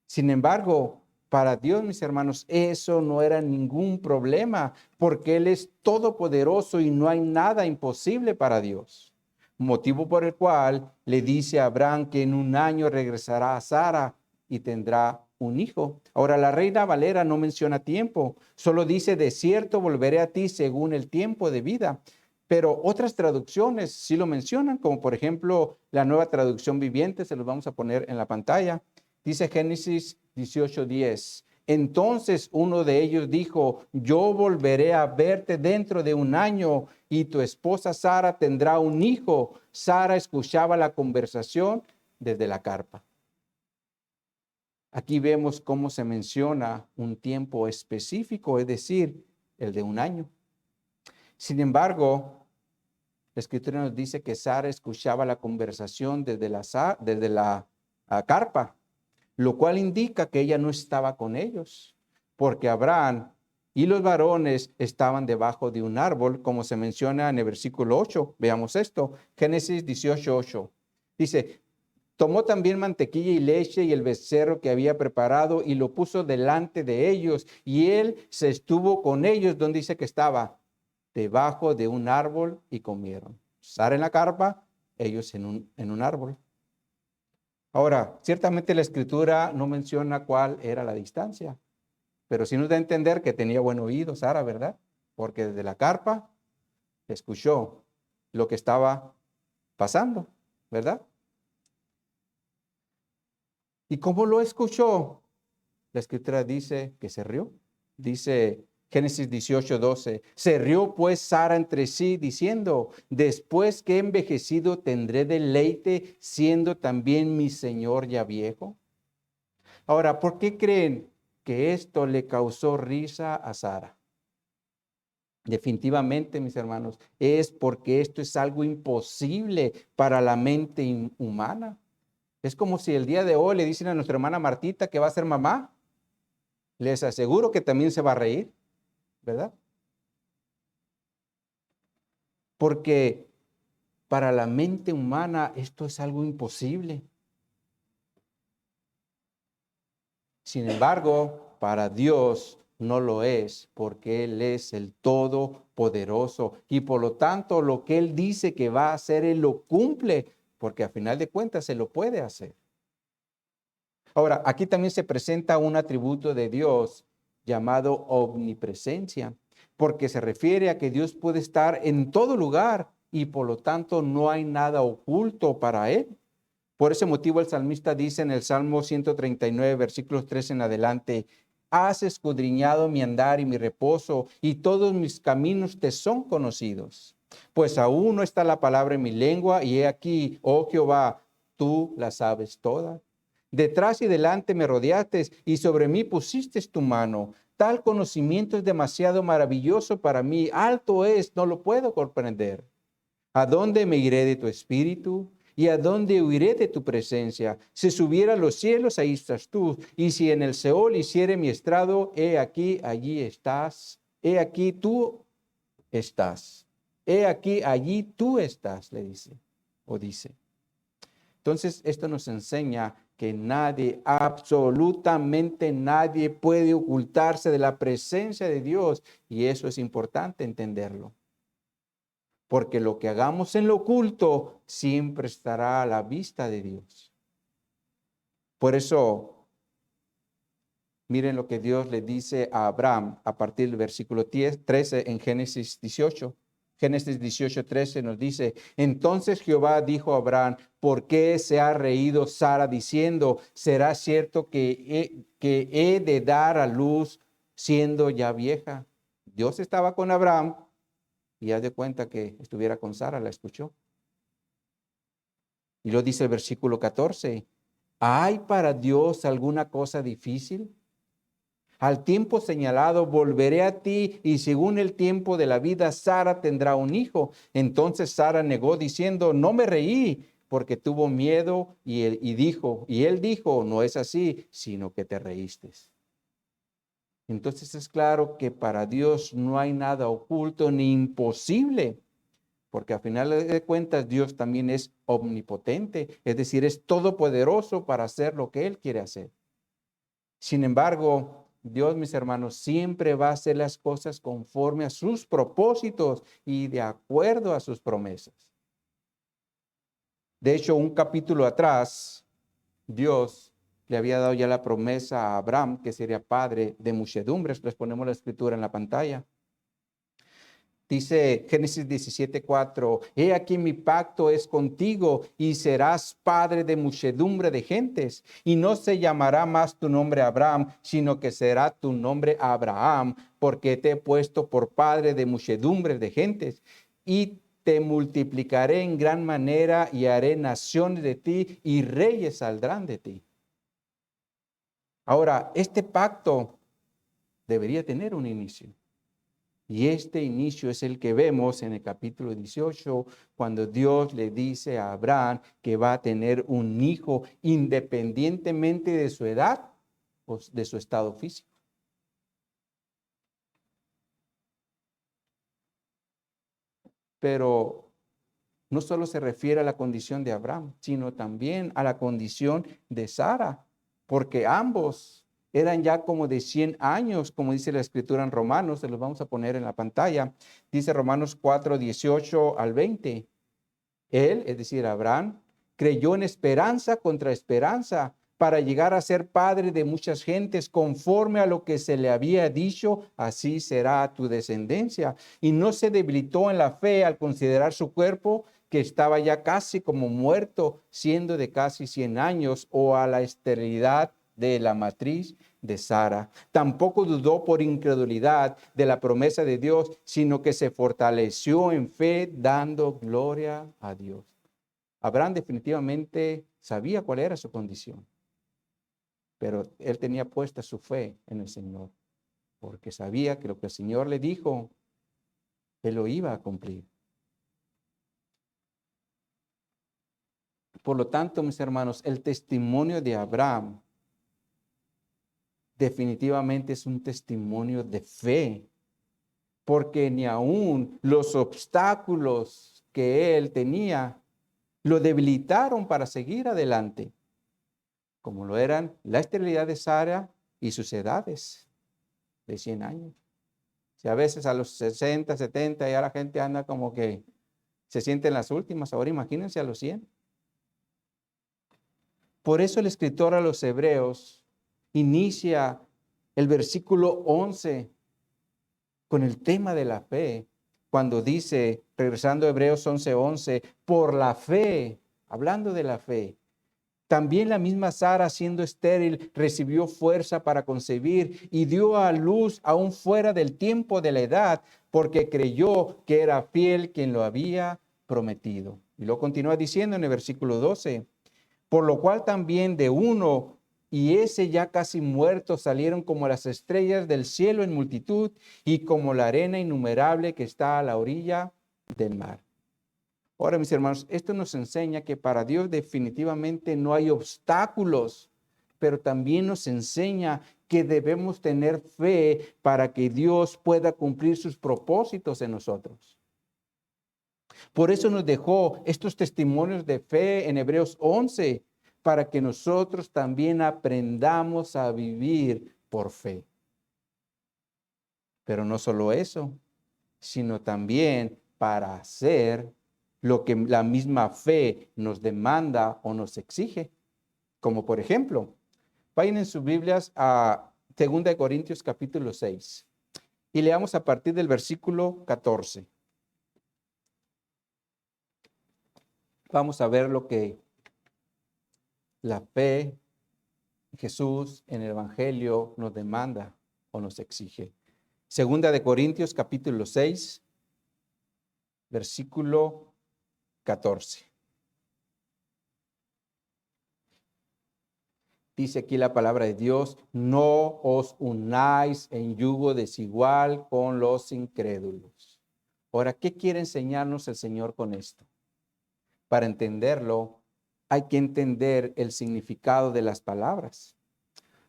Sin embargo, para Dios, mis hermanos, eso no era ningún problema, porque Él es todopoderoso y no hay nada imposible para Dios. Motivo por el cual le dice a Abraham que en un año regresará a Sara y tendrá un hijo. Ahora, la Reina Valera no menciona tiempo, solo dice, de cierto volveré a ti según el tiempo de vida. Pero otras traducciones sí lo mencionan, como por ejemplo la Nueva Traducción Viviente, se los vamos a poner en la pantalla. Dice Génesis 18:10. Entonces uno de ellos dijo, yo volveré a verte dentro de un año y tu esposa Sara tendrá un hijo. Sara escuchaba la conversación desde la carpa. Aquí vemos cómo se menciona un tiempo específico, es decir, el de un año. Sin embargo, la Escritura nos dice que Sara escuchaba la conversación desde la carpa, lo cual indica que ella no estaba con ellos, porque Abraham y los varones estaban debajo de un árbol, como se menciona en el versículo 8. Veamos esto, Génesis 18:8. Dice, tomó también mantequilla y leche y el becerro que había preparado y lo puso delante de ellos, y él se estuvo con ellos, donde dice que estaba debajo de un árbol, y comieron. Sara en la carpa, ellos en un árbol. Ahora, ciertamente la escritura no menciona cuál era la distancia, pero sí nos da a entender que tenía buen oído Sara, ¿verdad? Porque desde la carpa escuchó lo que estaba pasando, ¿verdad? ¿Y cómo lo escuchó? La escritura dice que se rió. Dice Génesis 18:12. Se rió pues Sara entre sí, diciendo, después que he envejecido tendré deleite, siendo también mi señor ya viejo. Ahora, ¿por qué creen que esto le causó risa a Sara? Definitivamente, mis hermanos, es porque esto es algo imposible para la mente humana. Es como si el día de hoy le dicen a nuestra hermana Martita que va a ser mamá. Les aseguro que también se va a reír, ¿verdad? Porque para la mente humana esto es algo imposible. Sin embargo, para Dios no lo es, porque Él es el Todopoderoso. Y por lo tanto, lo que Él dice que va a hacer, Él lo cumple, porque a final de cuentas se lo puede hacer. Ahora, aquí también se presenta un atributo de Dios llamado omnipresencia, porque se refiere a que Dios puede estar en todo lugar y por lo tanto no hay nada oculto para Él. Por ese motivo el salmista dice en el Salmo 139, versículos 3 en adelante, has escudriñado mi andar y mi reposo, y todos mis caminos te son conocidos. Pues aún no está la palabra en mi lengua, y he aquí, oh Jehová, tú la sabes toda. Detrás y delante me rodeaste, y sobre mí pusiste tu mano. Tal conocimiento es demasiado maravilloso para mí, alto es, no lo puedo comprender. ¿A dónde me iré de tu espíritu? ¿Y a dónde huiré de tu presencia? Si subiera a los cielos, ahí estás tú. Y si en el Seol hiciere mi estrado, he aquí, allí estás. He aquí tú estás. He aquí, allí tú estás, le dice, o dice. Entonces, esto nos enseña que nadie, absolutamente nadie puede ocultarse de la presencia de Dios. Y eso es importante entenderlo. Porque lo que hagamos en lo oculto siempre estará a la vista de Dios. Por eso, miren lo que Dios le dice a Abraham a partir del versículo 13 en Génesis 18. Génesis 18:13 nos dice, entonces Jehová dijo a Abraham, ¿por qué se ha reído Sara diciendo, será cierto que he de dar a luz siendo ya vieja? Dios estaba con Abraham y haz de cuenta que estuviera con Sara, la escuchó. Y lo dice el versículo 14. ¿Hay para Dios alguna cosa difícil? Al tiempo señalado volveré a ti y según el tiempo de la vida Sara tendrá un hijo. Entonces Sara negó diciendo, no me reí porque tuvo miedo y él dijo, no es así, sino que te reíste. Entonces es claro que para Dios no hay nada oculto ni imposible, porque al final de cuentas Dios también es omnipotente, es decir, es todopoderoso para hacer lo que Él quiere hacer. Sin embargo, Dios, mis hermanos, siempre va a hacer las cosas conforme a sus propósitos y de acuerdo a sus promesas. De hecho, un capítulo atrás, Dios le había dado ya la promesa a Abraham, que sería padre de muchedumbres. Les ponemos la escritura en la pantalla. Dice Génesis 17:4, he aquí mi pacto es contigo y serás padre de muchedumbre de gentes. Y no se llamará más tu nombre Abraham, sino que será tu nombre Abraham, porque te he puesto por padre de muchedumbre de gentes. Y te multiplicaré en gran manera y haré naciones de ti y reyes saldrán de ti. Ahora, este pacto debería tener un inicio. Y este inicio es el que vemos en el capítulo 18, cuando Dios le dice a Abraham que va a tener un hijo independientemente de su edad o de su estado físico. Pero no solo se refiere a la condición de Abraham, sino también a la condición de Sara, porque ambos eran ya como de 100 años, como dice la escritura en Romanos, se los vamos a poner en la pantalla. Dice Romanos 4, 18 al 20. Él, es decir, Abraham, creyó en esperanza contra esperanza para llegar a ser padre de muchas gentes, conforme a lo que se le había dicho, así será tu descendencia. Y no se debilitó en la fe al considerar su cuerpo, que estaba ya casi como muerto, siendo de casi 100 años, o a la esterilidad de la matriz de Sara. Tampoco dudó por incredulidad de la promesa de Dios, sino que se fortaleció en fe, dando gloria a Dios. Abraham definitivamente sabía cuál era su condición, pero él tenía puesta su fe en el Señor, porque sabía que lo que el Señor le dijo, él lo iba a cumplir. Por lo tanto, mis hermanos, el testimonio de Abraham definitivamente es un testimonio de fe, porque ni aún los obstáculos que él tenía lo debilitaron para seguir adelante, como lo eran la esterilidad de Sara y sus edades de 100 años. Si a veces a los 60, 70 ya la gente anda como que se siente en las últimas, ahora imagínense a los 100. Por eso el escritor a los Hebreos inicia el versículo 11 con el tema de la fe, cuando dice, regresando a Hebreos 11:11, por la fe, hablando de la fe, también la misma Sara, siendo estéril, recibió fuerza para concebir y dio a luz aún fuera del tiempo de la edad, porque creyó que era fiel quien lo había prometido. Y lo continúa diciendo en el versículo 12, por lo cual también de uno y ese ya casi muerto salieron como las estrellas del cielo en multitud y como la arena innumerable que está a la orilla del mar. Ahora, mis hermanos, esto nos enseña que para Dios definitivamente no hay obstáculos, pero también nos enseña que debemos tener fe para que Dios pueda cumplir sus propósitos en nosotros. Por eso nos dejó estos testimonios de fe en Hebreos 11, para que nosotros también aprendamos a vivir por fe. Pero no solo eso, sino también para hacer lo que la misma fe nos demanda o nos exige. Como por ejemplo, vayan en sus Biblias a 2 Corintios capítulo 6 y leamos a partir del versículo 14. Vamos a ver lo que la fe en Jesús en el Evangelio nos demanda o nos exige. 2 Corintios capítulo 6, versículo 14. Dice aquí la palabra de Dios, no os unáis en yugo desigual con los incrédulos. Ahora, ¿qué quiere enseñarnos el Señor con esto? Para entenderlo, hay que entender el significado de las palabras.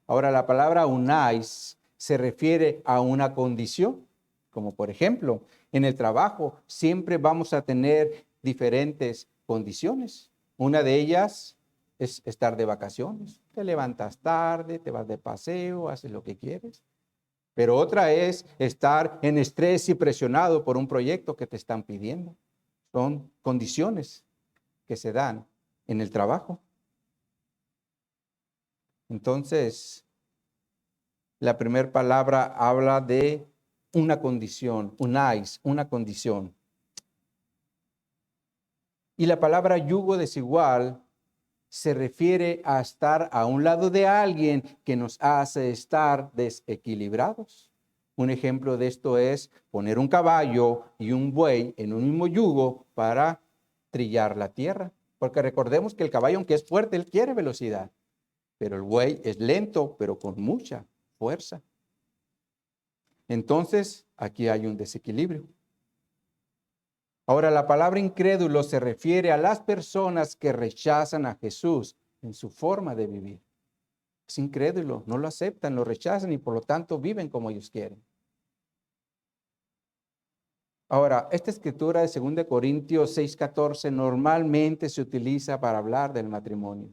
Ahora, la palabra unáis se refiere a una condición, como por ejemplo, en el trabajo siempre vamos a tener diferentes condiciones. Una de ellas es estar de vacaciones. Te levantas tarde, te vas de paseo, haces lo que quieres. Pero otra es estar en estrés y presionado por un proyecto que te están pidiendo. Son condiciones que se dan en el trabajo. Entonces, la primera palabra habla de una condición, unáis, una condición. Y la palabra yugo desigual se refiere a estar a un lado de alguien que nos hace estar desequilibrados. Un ejemplo de esto es poner un caballo y un buey en un mismo yugo para trillar la tierra. Porque recordemos que el caballo, aunque es fuerte, él quiere velocidad. Pero el buey es lento, pero con mucha fuerza. Entonces, aquí hay un desequilibrio. Ahora, la palabra incrédulo se refiere a las personas que rechazan a Jesús en su forma de vivir. Es incrédulo, no lo aceptan, lo rechazan y por lo tanto viven como ellos quieren. Ahora, esta escritura de 2 Corintios 6:14 normalmente se utiliza para hablar del matrimonio.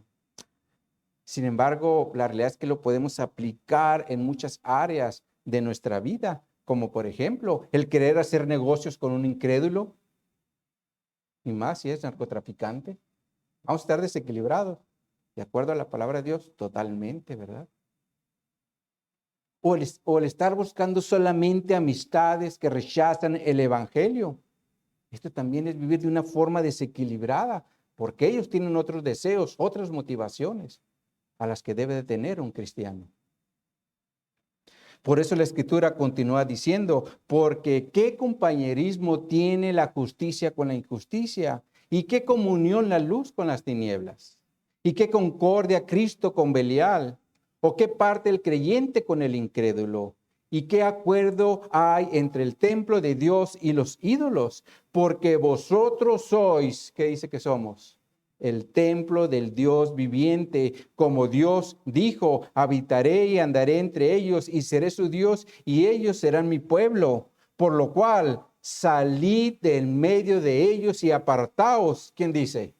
Sin embargo, la realidad es que lo podemos aplicar en muchas áreas de nuestra vida, como por ejemplo, el querer hacer negocios con un incrédulo, y más si es narcotraficante. Vamos a estar desequilibrados, de acuerdo a la palabra de Dios, totalmente, ¿verdad? O el estar buscando solamente amistades que rechazan el evangelio. Esto también es vivir de una forma desequilibrada, porque ellos tienen otros deseos, otras motivaciones a las que debe de tener un cristiano. Por eso la escritura continúa diciendo, porque qué compañerismo tiene la justicia con la injusticia, y qué comunión la luz con las tinieblas, y qué concordia Cristo con Belial, o qué parte el creyente con el incrédulo, y qué acuerdo hay entre el templo de Dios y los ídolos, porque vosotros sois, ¿qué dice que somos? El templo del Dios viviente, como Dios dijo, habitaré y andaré entre ellos y seré su Dios y ellos serán mi pueblo. Por lo cual, salid del medio de ellos y apartaos. ¿Quién dice?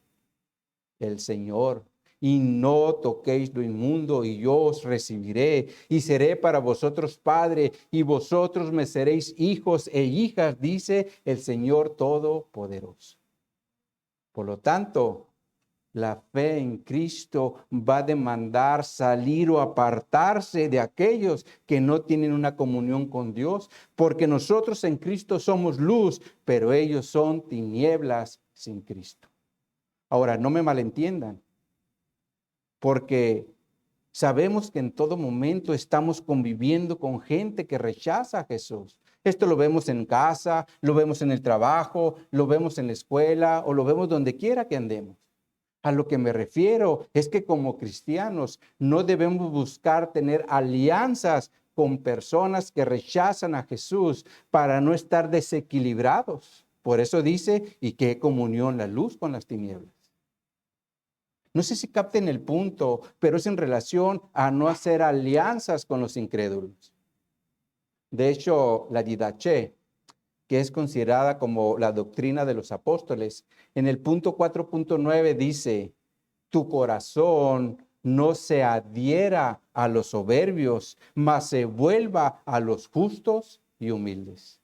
El Señor. Y no toquéis lo inmundo y yo os recibiré y seré para vosotros padre y vosotros me seréis hijos e hijas, dice el Señor Todopoderoso. Por lo tanto, la fe en Cristo va a demandar salir o apartarse de aquellos que no tienen una comunión con Dios, porque nosotros en Cristo somos luz, pero ellos son tinieblas sin Cristo. Ahora, no me malentiendan, porque sabemos que en todo momento estamos conviviendo con gente que rechaza a Jesús. Esto lo vemos en casa, lo vemos en el trabajo, lo vemos en la escuela o lo vemos donde quiera que andemos. A lo que me refiero es que como cristianos no debemos buscar tener alianzas con personas que rechazan a Jesús para no estar desequilibrados. Por eso dice, ¿y qué comunión la luz con las tinieblas? No sé si capten el punto, pero es en relación a no hacer alianzas con los incrédulos. De hecho, la didaché, que es considerada como la doctrina de los apóstoles, en el punto 4.9 dice, tu corazón no se adhiera a los soberbios, mas se vuelva a los justos y humildes.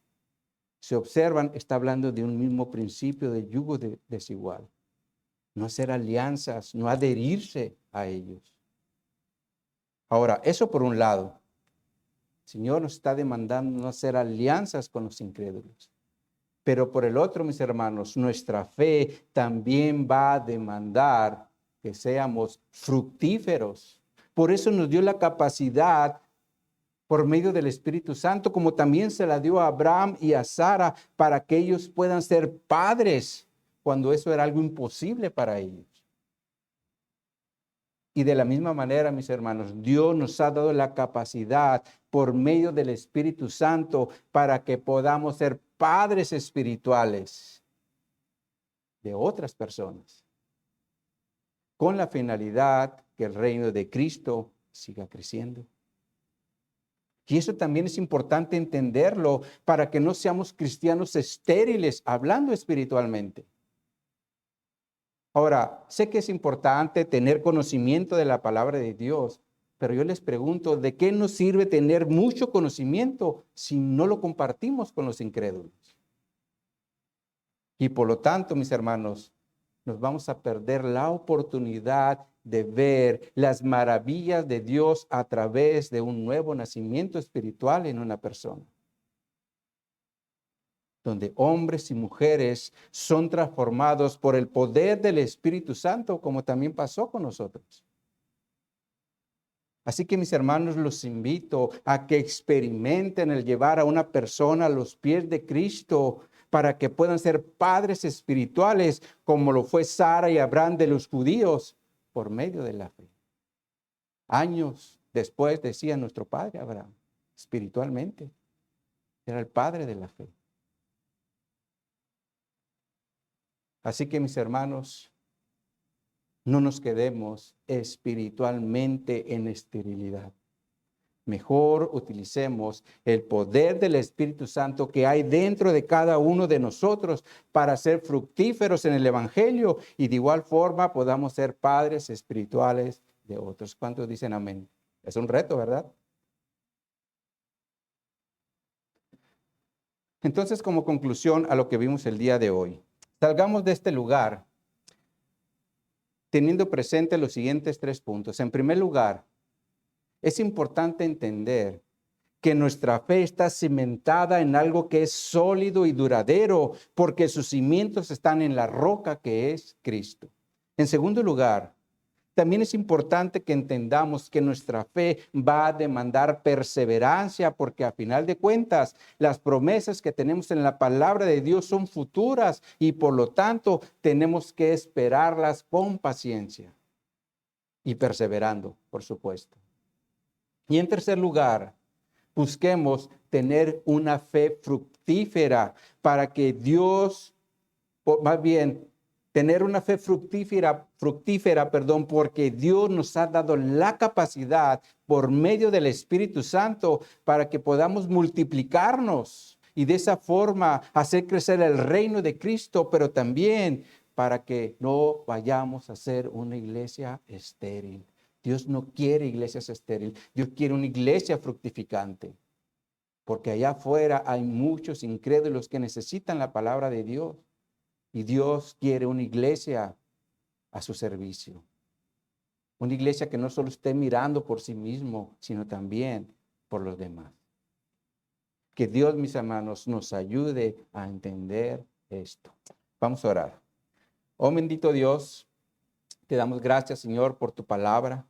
Se observan, está hablando de un mismo principio de yugo desigual. No hacer alianzas, no adherirse a ellos. Ahora, eso por un lado. El Señor nos está demandando no hacer alianzas con los incrédulos. Pero por el otro, mis hermanos, nuestra fe también va a demandar que seamos fructíferos. Por eso nos dio la capacidad por medio del Espíritu Santo, como también se la dio a Abraham y a Sara, para que ellos puedan ser padres cuando eso era algo imposible para ellos. Y de la misma manera, mis hermanos, Dios nos ha dado la capacidad por medio del Espíritu Santo para que podamos ser padres espirituales de otras personas, con la finalidad que el reino de Cristo siga creciendo. Y eso también es importante entenderlo para que no seamos cristianos estériles hablando espiritualmente. Ahora, sé que es importante tener conocimiento de la palabra de Dios, pero yo les pregunto, ¿de qué nos sirve tener mucho conocimiento si no lo compartimos con los incrédulos? Y por lo tanto, mis hermanos, nos vamos a perder la oportunidad de ver las maravillas de Dios a través de un nuevo nacimiento espiritual en una persona, donde hombres y mujeres son transformados por el poder del Espíritu Santo, como también pasó con nosotros. Así que, mis hermanos, los invito a que experimenten el llevar a una persona a los pies de Cristo para que puedan ser padres espirituales, como lo fue Sara y Abraham de los judíos, por medio de la fe. Años después decía nuestro padre Abraham, espiritualmente, era el padre de la fe. Así que, mis hermanos, no nos quedemos espiritualmente en esterilidad. Mejor utilicemos el poder del Espíritu Santo que hay dentro de cada uno de nosotros para ser fructíferos en el Evangelio y de igual forma podamos ser padres espirituales de otros. ¿Cuántos dicen amén? Es un reto, ¿verdad? Entonces, como conclusión a lo que vimos el día de hoy, salgamos de este lugar teniendo presente los siguientes 3 puntos. En primer lugar, es importante entender que nuestra fe está cimentada en algo que es sólido y duradero, porque sus cimientos están en la roca que es Cristo. En segundo lugar, también es importante que entendamos que nuestra fe va a demandar perseverancia, porque a final de cuentas las promesas que tenemos en la palabra de Dios son futuras y por lo tanto tenemos que esperarlas con paciencia y perseverando, por supuesto. Y en tercer lugar, busquemos tener una fe fructífera para que Dios, o más bien, tener una fe fructífera, porque Dios nos ha dado la capacidad por medio del Espíritu Santo para que podamos multiplicarnos y de esa forma hacer crecer el reino de Cristo, pero también para que no vayamos a ser una iglesia estéril. Dios no quiere iglesias estériles, Dios quiere una iglesia fructificante, porque allá afuera hay muchos incrédulos que necesitan la palabra de Dios. Y Dios quiere una iglesia a su servicio. Una iglesia que no solo esté mirando por sí mismo, sino también por los demás. Que Dios, mis hermanos, nos ayude a entender esto. Vamos a orar. Oh bendito Dios, te damos gracias, Señor, por tu palabra.